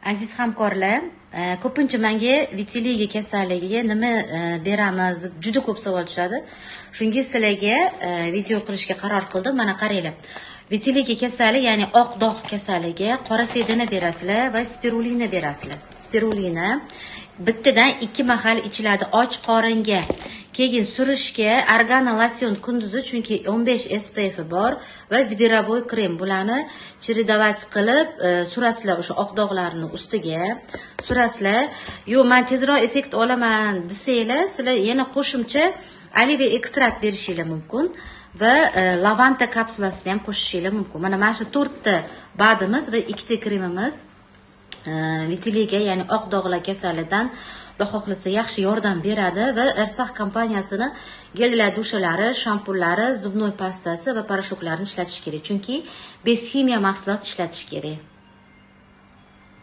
Aziz hamkorlar, ko'pincha menga vitiligo kasalligiga nima beramiz deb juda ko'p savol tushadi. Shunga sizlarga video qilishga qaror qildim. Mana qaranglar. Vitiligo kasalligi, ya'ni oq dog' kasalligi, qora sedana berasizlar va spirulina berasizlar. Spirulina bittadan 2 mahal ichiladi och qoringa. Keyin surishga organo losion kunduzi, chunki 15 SPF bor va zbiravoy krem. Bularni cheredovat qilib surasizlar o'sha oq dog'larni ustiga. Surasizlar. Yo, men tezroq effekt olaman desanglar, sizlar yana qo'shimcha olive ekstrakt berishingiz mumkin va lavanta kapsulasini ham qo'shishingiz mumkin. Mana shu 4 ta badimiz va 2 ta kremimiz vitiligo, ya'ni oq dog'lar kasalligidan Xudo xohlasa yaxshi yordam beradi va Ersax kompaniyasini gellar dushalari, shampunlari, zubnoy pastasi va poroshoklarini ishlatish kerak. Chunki beskimiya mahsulot ishlatish kerak.